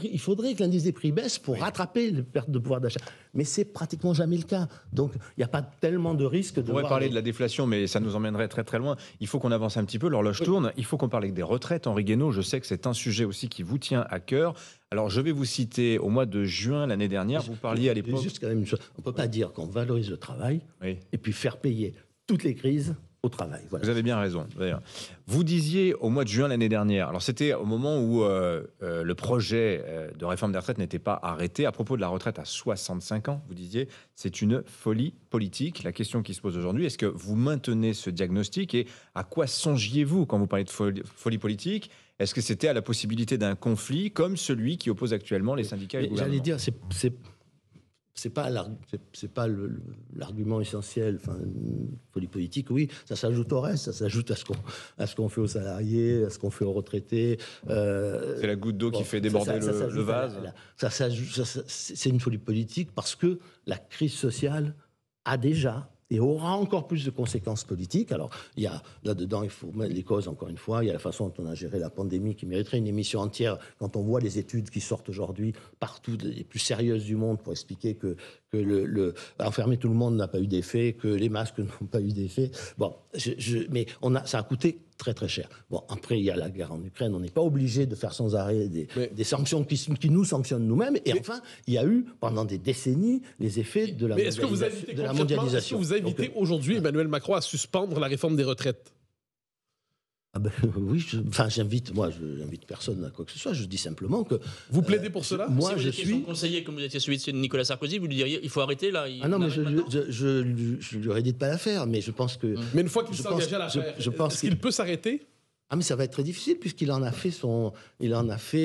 il faudrait que l'indice des prix baisse pour rattraper les pertes de pouvoir d'achat. Mais c'est pratiquement jamais le cas. Donc, il n'y a pas tellement de risque de... On pourrait parler de la déflation, mais ça nous emmènerait très très loin. Il faut qu'on avance un petit peu, l'horloge tourne. Il faut qu'on parle des retraites. Henri Guénaud, je sais que c'est un sujet aussi qui vous tient à cœur. Alors, je vais vous citer, au mois de juin l'année dernière, vous parliez à l'époque... Juste quand même une chose, on ne peut pas dire qu'on valorise le travail et puis faire payer toutes les crises au travail. Voilà. Vous avez bien raison. D'ailleurs. Vous disiez au mois de juin l'année dernière, alors c'était au moment où le projet de réforme des retraites n'était pas arrêté, à propos de la retraite à 65 ans, vous disiez, c'est une folie politique. La question qui se pose aujourd'hui, est-ce que vous maintenez ce diagnostic et à quoi songiez-vous quand vous parlez de folie politique ? Est-ce que c'était à la possibilité d'un conflit comme celui qui oppose actuellement les syndicats et le gouvernement ? J'allais dire, c'est pas l'argument essentiel. Enfin, folie politique, oui, ça s'ajoute au reste, ça s'ajoute à ce qu'on fait aux salariés, à ce qu'on fait aux retraités. C'est la goutte d'eau qui fait déborder le vase. C'est une folie politique parce que la crise sociale a déjà et aura encore plus de conséquences politiques. Alors, il y a là-dedans, il faut mettre les causes, encore une fois. Il y a la façon dont on a géré la pandémie qui mériterait une émission entière quand on voit les études qui sortent aujourd'hui partout, les plus sérieuses du monde, pour expliquer que enfermer tout le monde n'a pas eu d'effet, que les masques n'ont pas eu d'effet. Bon, mais ça a coûté très très cher. Bon, après, il y a la guerre en Ukraine. On n'est pas obligé de faire sans arrêt des sanctions qui nous sanctionnent nous-mêmes. Et enfin, il y a eu, pendant des décennies, les effets de la mondialisation. Est-ce que vous invitez aujourd'hui Emmanuel Macron à suspendre la réforme des retraites? Oui, j'invite personne à quoi que ce soit. Je dis simplement que... Vous plaidez pour cela? Moi, si vous étiez son conseiller, comme vous étiez celui de Nicolas Sarkozy, vous lui diriez il faut arrêter là. Non, mais je lui aurais dit de pas la faire, mais je pense que... Mais une fois qu'il s'est engagé à la faire, est-ce qu'il peut s'arrêter? Mais ça va être très difficile puisqu'il en a fait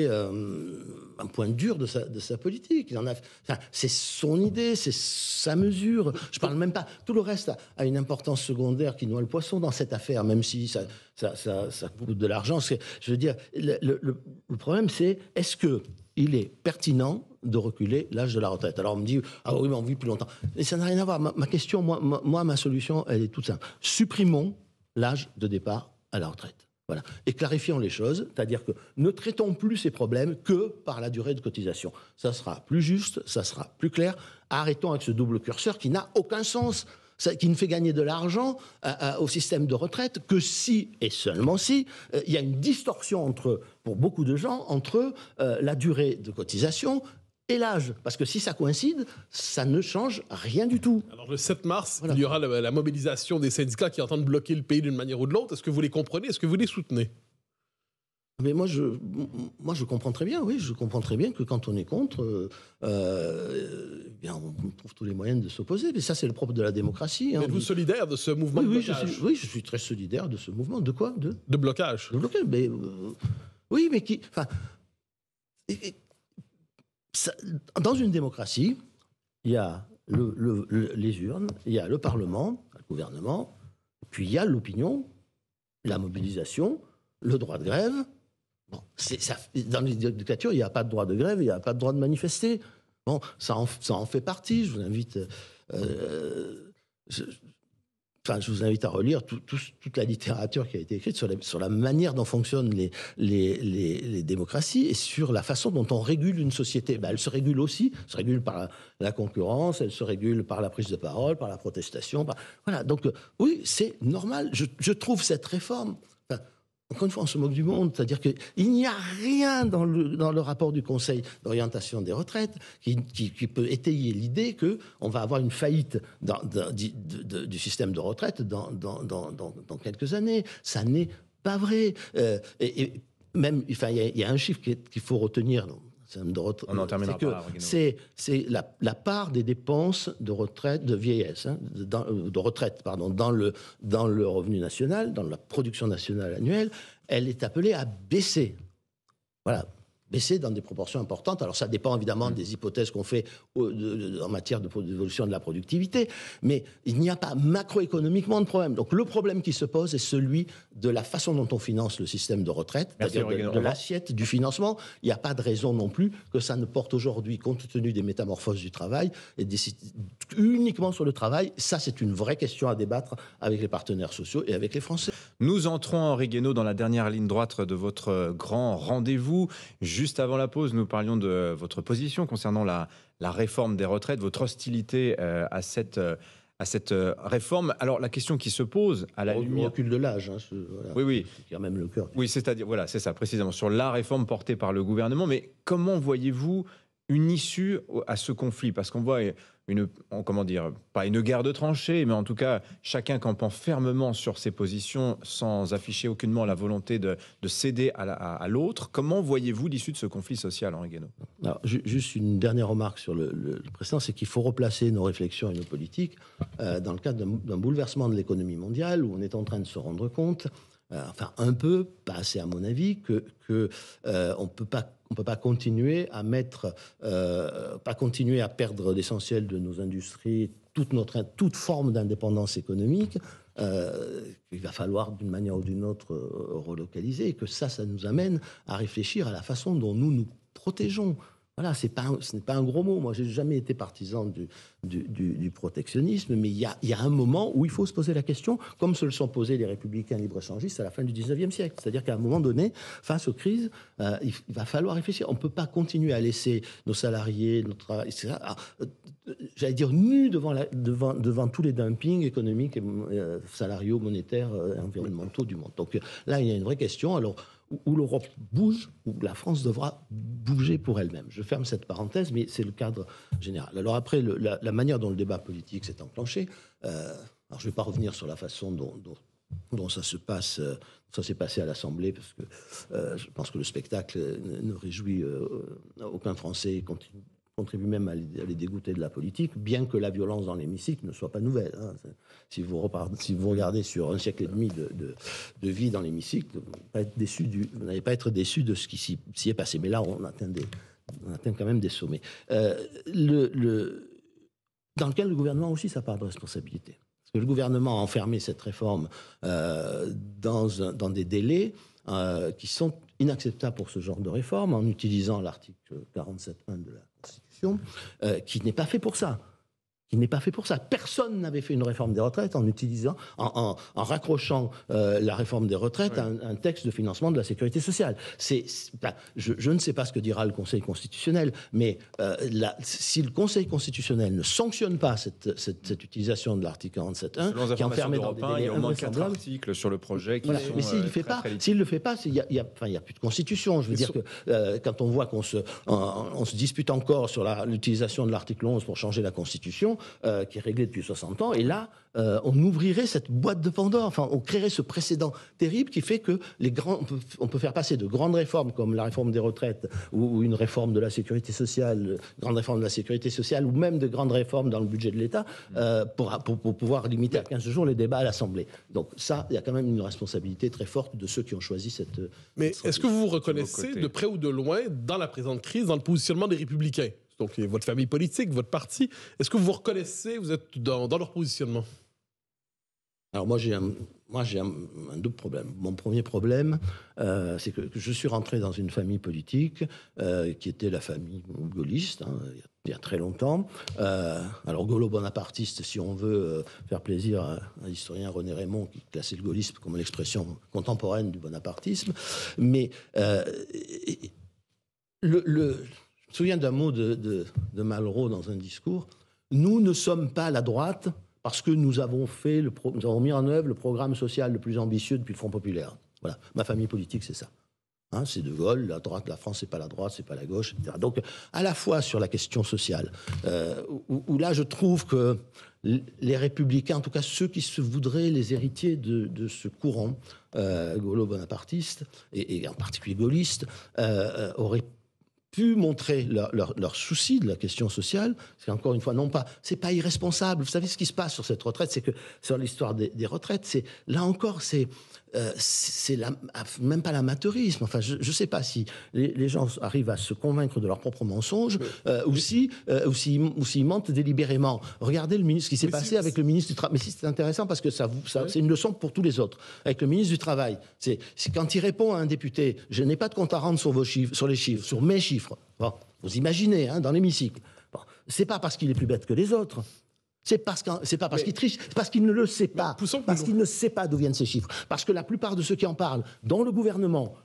un point dur de sa politique. C'est son idée, c'est sa mesure. Je parle même pas. Tout le reste a une importance secondaire qui noie le poisson dans cette affaire, même si ça coûte de l'argent. Je veux dire, le problème, c'est est-ce que il est pertinent de reculer l'âge de la retraite? Alors on me dit oui, mais on vit plus longtemps. Et ça n'a rien à voir. Ma question, ma solution, elle est toute simple. Supprimons l'âge de départ à la retraite. Voilà. Et clarifions les choses, c'est-à-dire que ne traitons plus ces problèmes que par la durée de cotisation. Ça sera plus juste, ça sera plus clair. Arrêtons avec ce double curseur qui n'a aucun sens, qui ne fait gagner de l'argent au système de retraite que si, et seulement si, il y a une distorsion pour beaucoup de gens entre la durée de cotisation et l'âge. Parce que si ça coïncide, ça ne change rien du tout. Alors le 7 mars, il y aura la mobilisation des syndicats qui entendent bloquer le pays d'une manière ou de l'autre. Est-ce que vous les comprenez? Est-ce que vous les soutenez? Mais moi, je comprends très bien, oui. Je comprends très bien que quand on est contre, bien, on trouve tous les moyens de s'opposer. Mais ça, c'est le propre de la démocratie. Êtes-vous solidaire de ce mouvement de blocage? Oui, je suis très solidaire de ce mouvement. De quoi? De blocage. De blocage, mais... oui, mais qui... Enfin... dans une démocratie, il y a les urnes, il y a le Parlement, le gouvernement, puis il y a l'opinion, la mobilisation, le droit de grève. Bon, dans les dictatures, il n'y a pas de droit de grève, il n'y a pas de droit de manifester. Bon, ça en fait partie. Je vous invite... je vous invite à relire toute la littérature qui a été écrite sur la manière dont fonctionnent les démocraties et sur la façon dont on régule une société. Elle se régule aussi, elle se régule par la concurrence, elle se régule par la prise de parole, par la protestation. Voilà, donc oui, c'est normal. Je trouve cette réforme... Encore une fois, on se moque du monde, c'est-à-dire qu'il n'y a rien dans le rapport du Conseil d'orientation des retraites qui peut étayer l'idée qu'on va avoir une faillite du système de retraite dans quelques années. Ça n'est pas vrai. Et même, il y a un chiffre qu'il faut retenir. On en terminera par là, c'est la part des dépenses de retraite, de vieillesse, de retraite, pardon, dans le revenu national, dans la production nationale annuelle, elle est appelée à baisser. Voilà. baissé dans des proportions importantes. Alors ça dépend évidemment des hypothèses qu'on fait en matière d'évolution de la productivité, mais il n'y a pas macroéconomiquement de problème. Donc le problème qui se pose est celui de la façon dont on finance le système de retraite, c'est-à-dire de l'assiette du financement. Il n'y a pas de raison non plus que ça ne porte aujourd'hui, compte tenu des métamorphoses du travail, et uniquement sur le travail. Ça, c'est une vraie question à débattre avec les partenaires sociaux et avec les Français. Nous entrons, Henri Guénaud, dans la dernière ligne droite de votre grand rendez-vous. Juste avant la pause, nous parlions de votre position concernant la réforme des retraites, votre hostilité à cette réforme. Alors, la question qui se pose à la lumière... Le recul de l'âge, hein, voilà, oui. qui a même le cœur. Oui, c'est-à-dire, voilà, c'est ça, précisément, sur la réforme portée par le gouvernement. Mais comment voyez-vous une issue à ce conflit? Parce qu'on voit pas une guerre de tranchées, mais en tout cas, chacun campant fermement sur ses positions sans afficher aucunement la volonté de céder à l'autre. Comment voyez-vous l'issue de ce conflit social, Henri Guénaud? Alors, juste une dernière remarque sur le précédent, c'est qu'il faut replacer nos réflexions et nos politiques dans le cadre d'un bouleversement de l'économie mondiale où on est en train de se rendre compte, enfin un peu, pas assez à mon avis, que on peut pas continuer à perdre l'essentiel de nos industries, toute forme d'indépendance économique. Il va falloir d'une manière ou d'une autre relocaliser, et que ça nous amène à réfléchir à la façon dont nous protégeons. Voilà, ce n'est pas un gros mot. Moi, j'ai jamais été partisan du protectionnisme, mais il y a un moment où il faut se poser la question, comme se le sont posés les républicains libre-échangistes à la fin du 19e siècle. C'est-à-dire qu'à un moment donné, face aux crises, il va falloir réfléchir. On ne peut pas continuer à laisser nos salariés, notre travail, etc., j'allais dire nus devant tous les dumpings économiques, et salariaux, monétaires, environnementaux du monde. Donc là, il y a une vraie question. Alors, où l'Europe bouge, où la France devra bouger pour elle-même. Je ferme cette parenthèse, mais c'est le cadre général. Alors après, la manière dont le débat politique s'est enclenché, alors je ne vais pas revenir sur la façon dont ça se passe, ça s'est passé à l'Assemblée, parce que je pense que le spectacle ne réjouit aucun Français et contribue même à les dégoûter de la politique, bien que la violence dans l'hémicycle ne soit pas nouvelle. Hein. Si vous regardez sur un siècle et demi de vie dans l'hémicycle, vous n'allez pas être déçu de ce qui s'y est passé. Mais là, on atteint quand même des sommets. Dans lequel le gouvernement a aussi sa part de responsabilité. Parce que le gouvernement a enfermé cette réforme dans des délais qui sont inacceptables pour ce genre de réforme, en utilisant l'article 47.1 de la Constitution, qui n'est pas fait pour ça. Personne n'avait fait une réforme des retraites en raccrochant la réforme des retraites à un texte de financement de la sécurité sociale. Je ne sais pas ce que dira le Conseil constitutionnel, mais si le Conseil constitutionnel ne sanctionne pas cette utilisation de l'article 47.1, qui enfermait dans des délais il y a au moins 4 invraisemblables, articles sur le projet qui voilà. sont Mais s'il ne le fait pas, il y a plus de constitution. Je veux dire que quand on voit qu'on se dispute encore sur l'utilisation de l'article 11 pour changer la constitution, qui est réglée depuis 60 ans, et là, on ouvrirait cette boîte de Pandore, enfin, on créerait ce précédent terrible qui fait que on peut faire passer de grandes réformes comme la réforme des retraites ou une réforme de la sécurité sociale, grande réforme de la sécurité sociale, ou même de grandes réformes dans le budget de l'État, pour pouvoir limiter à 15 jours les débats à l'Assemblée. Donc ça, il y a quand même une responsabilité très forte de ceux qui ont choisi cette... Mais est-ce que vous vous reconnaissez de près ou de loin dans la présente crise, dans le positionnement des Républicains? Donc votre famille politique, votre parti, est-ce que vous vous reconnaissez, vous êtes dans leur positionnement? Alors moi j'ai un double problème. Mon premier problème, c'est que je suis rentré dans une famille politique qui était la famille gaulliste, hein, il y a très longtemps. Alors gaulo-bonapartiste, si on veut faire plaisir à l'historien René Raymond, qui classait le gaullisme comme l'expression contemporaine du bonapartisme. Mais je me souviens d'un mot de Malraux dans un discours. Nous ne sommes pas la droite parce que nous avons mis en œuvre le programme social le plus ambitieux depuis le Front populaire. Voilà, ma famille politique, c'est ça. Hein, c'est De Gaulle, la droite, la France, c'est pas la droite, c'est pas la gauche, etc. Donc, à la fois sur la question sociale, où là, je trouve que les Républicains, en tout cas ceux qui se voudraient les héritiers de ce courant gaulo-bonapartiste, et en particulier gaulliste, auraient pu montrer leur souci de la question sociale, parce qu'encore une fois, c'est pas irresponsable. Vous savez ce qui se passe sur cette retraite, c'est que sur l'histoire des retraites, là encore, c'est même pas l'amateurisme. Enfin, je ne sais pas si les gens arrivent à se convaincre de leurs propres mensonges ou s'ils mentent délibérément. Regardez ce qui s'est passé avec le ministre du Travail. Mais si, c'est intéressant parce que c'est une leçon pour tous les autres. Avec le ministre du Travail, c'est quand il répond à un député, je n'ai pas de compte à rendre sur les chiffres, sur mes chiffres. Bon, vous imaginez, hein, dans l'hémicycle. Bon, c'est pas parce qu'il est plus bête que les autres. C'est pas parce qu'il triche, c'est parce qu'il ne le sait pas. Parce qu'il ne sait pas d'où viennent ces chiffres. Parce que la plupart de ceux qui en parlent, dans le gouvernement,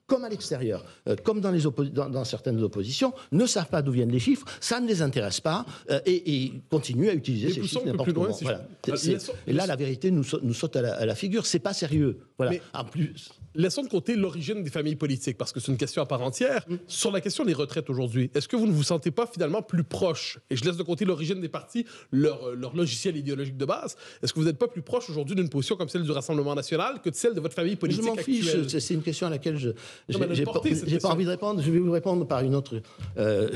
comme à l'extérieur, comme dans certaines oppositions, ne savent pas d'où viennent les chiffres, ça ne les intéresse pas, et continuent à utiliser ces chiffres n'importe comment. Voilà. Et là, la vérité nous saute à la figure. C'est pas sérieux. Voilà. Mais en plus... Laissons de côté l'origine des familles politiques, parce que c'est une question à part entière. Sur la question des retraites aujourd'hui, est-ce que vous ne vous sentez pas finalement plus proche, et je laisse de côté l'origine des partis, leur logiciel idéologique de base, est-ce que vous n'êtes pas plus proche aujourd'hui d'une position comme celle du Rassemblement national que de celle de votre famille politique actuelle? Je m'en fiche, c'est une question à laquelle j'ai pas envie de répondre. Je vais vous répondre par une autre... mais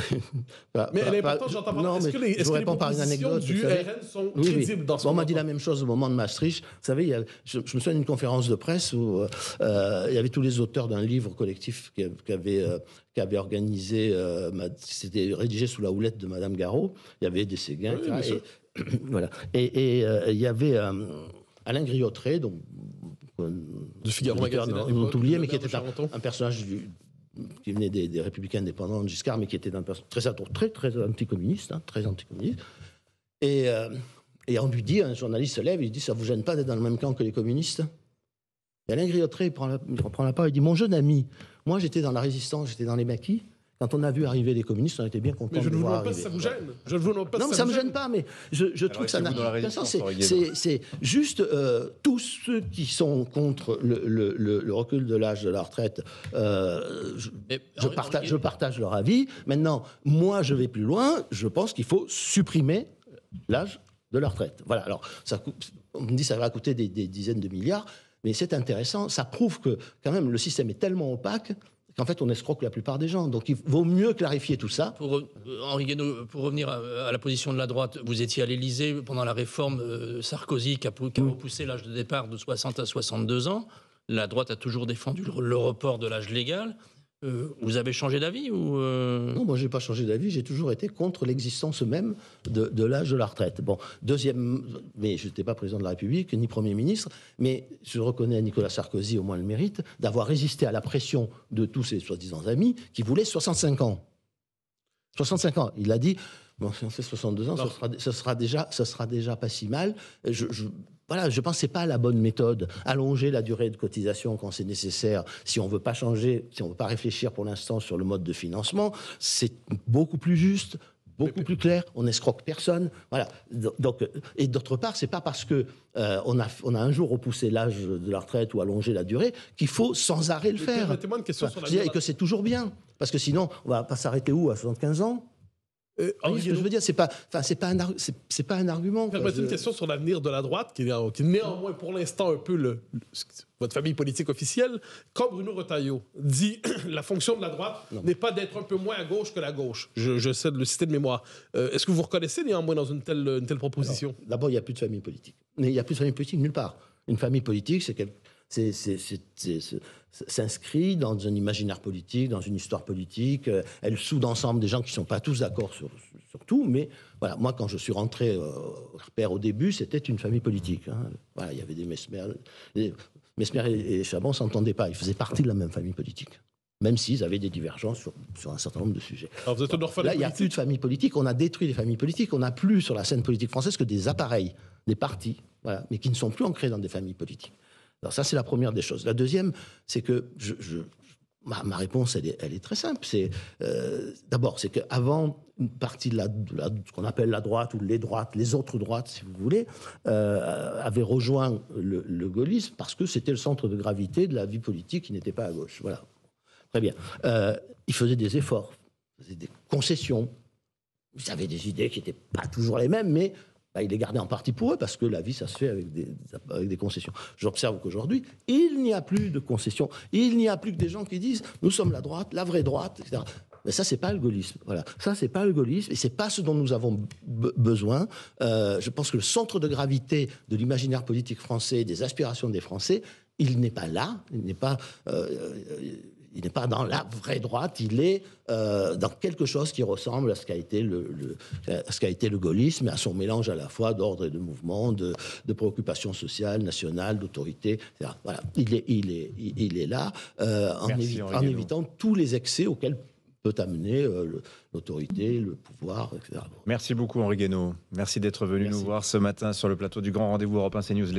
elle est importante, j'entends pas. Est-ce que les propositions du RN sont crédibles dans ce moment? On m'a dit la même chose au moment de Maastricht. Vous savez, je me souviens d'une conférence de presse où il y avait tous les auteurs d'un livre collectif qu'avait organisé, c'était rédigé sous la houlette de Madame Garot. Il y avait des Séguin, voilà. Et il y avait Alain Griotret, donc du Figaro Magazine, on oublié, mais qui était un personnage qui venait des Républicains indépendants de Giscard, mais qui était un personnage très anticommuniste, hein, très anticommuniste. Et on lui dit, un journaliste se lève, il dit, ça vous gêne pas d'être dans le même camp que les communistes? Et Alain Griotret, il reprend la parole, il dit, mon jeune ami, moi j'étais dans la résistance, j'étais dans les maquis. Quand on a vu arriver les communistes, on était bien contents de voir arriver. Mais je ne vous demande pas si ça vous gêne. Je ne vous demande pas non, si mais ça ne me gêne pas, mais je trouve que ça n'a... C'est juste tous ceux qui sont contre le recul de l'âge de la retraite, je partage leur avis. Maintenant, moi, je vais plus loin. Je pense qu'il faut supprimer l'âge de la retraite. Voilà, alors, on me dit que ça va coûter des dizaines de milliards, mais c'est intéressant. Ça prouve que, quand même, le système est tellement opaque qu'en fait, on escroque la plupart des gens. Donc, il vaut mieux clarifier tout ça. Henri Guénaud, pour revenir à la position de la droite, vous étiez à l'Élysée pendant la réforme Sarkozy qui a repoussé l'âge de départ de 60 à 62 ans. La droite a toujours défendu le report de l'âge légal. Vous avez changé d'avis ou Non, moi, je n'ai pas changé d'avis. J'ai toujours été contre l'existence même de l'âge de la retraite. Bon, deuxième... Mais je n'étais pas président de la République, ni Premier ministre. Mais je reconnais à Nicolas Sarkozy au moins le mérite d'avoir résisté à la pression de tous ses soi-disant amis qui voulaient 65 ans. 65 ans. Il a dit... Bon, si on fait 62 ans, ce sera déjà pas si mal. Voilà, je pense que ce n'est pas la bonne méthode. Allonger la durée de cotisation quand c'est nécessaire, si on ne veut pas changer, si on ne veut pas réfléchir pour l'instant sur le mode de financement, c'est beaucoup plus juste, beaucoup plus clair, on n'escroque personne. Voilà. Donc, et d'autre part, ce n'est pas parce qu'on a un jour repoussé l'âge de la retraite ou allongé la durée qu'il faut sans arrêt le faire. Permettez-moi une question sur la... Et que c'est toujours bien. Parce que sinon, on ne va pas s'arrêter où, à 75 ans? Oui, ce que je veux dire, c'est pas un argument. Permettez une question sur l'avenir de la droite, qui est néanmoins pour l'instant un peu votre famille politique officielle. Quand Bruno Retailleau dit la fonction de la droite n'est pas d'être un peu moins à gauche que la gauche, je sais de le citer de mémoire. Est-ce que vous reconnaissez néanmoins dans une telle proposition? D'abord, il n'y a plus de famille politique. Mais il n'y a plus de famille politique nulle part. Une famille politique, s'inscrit dans un imaginaire politique, dans une histoire politique. Elle soude ensemble des gens qui ne sont pas tous d'accord sur tout. Mais voilà, moi, quand je suis rentré au repère au début, c'était une famille politique. Hein. Voilà, il y avait des Mesmer. Mesmer et Chabon ne s'entendaient pas. Ils faisaient partie de la même famille politique. Même s'ils avaient des divergences sur un certain nombre de sujets. Alors vous êtes un orphelin là, il n'y a plus de famille politique. On a détruit les familles politiques. On n'a plus sur la scène politique française que des appareils, des partis, voilà, mais qui ne sont plus ancrés dans des familles politiques. Alors ça, c'est la première des choses. La deuxième, c'est que ma réponse, elle est très simple. D'abord, c'est qu'avant, une partie de ce qu'on appelle la droite, ou les autres droites, si vous voulez, avait rejoint le gaullisme parce que c'était le centre de gravité de la vie politique qui n'était pas à gauche. Voilà. Très bien. Ils faisaient des efforts, ils faisaient des concessions. Ils avaient des idées qui n'étaient pas toujours les mêmes, mais... ils les gardaient en partie pour eux, parce que la vie, ça se fait avec des concessions. J'observe qu'aujourd'hui, il n'y a plus de concessions. Il n'y a plus que des gens qui disent « nous sommes la droite, la vraie droite », etc. Mais ça, c'est pas le gaullisme. Voilà. Ça, c'est pas le gaullisme et c'est pas ce dont nous avons besoin. Je pense que le centre de gravité de l'imaginaire politique français, des aspirations des Français, il n'est pas là. Il n'est pas dans la vraie droite. Il est dans quelque chose qui ressemble à ce qu'a été le gaullisme, à son mélange à la fois d'ordre et de mouvement, de préoccupations sociales, nationales, d'autorité, etc. Voilà. Il est là en évitant tous les excès auxquels peut amener l'autorité, le pouvoir, etc. Merci beaucoup Henri Guénaud. Merci d'être venu nous voir ce matin sur le plateau du Grand Rendez-vous Europe 1 CNews.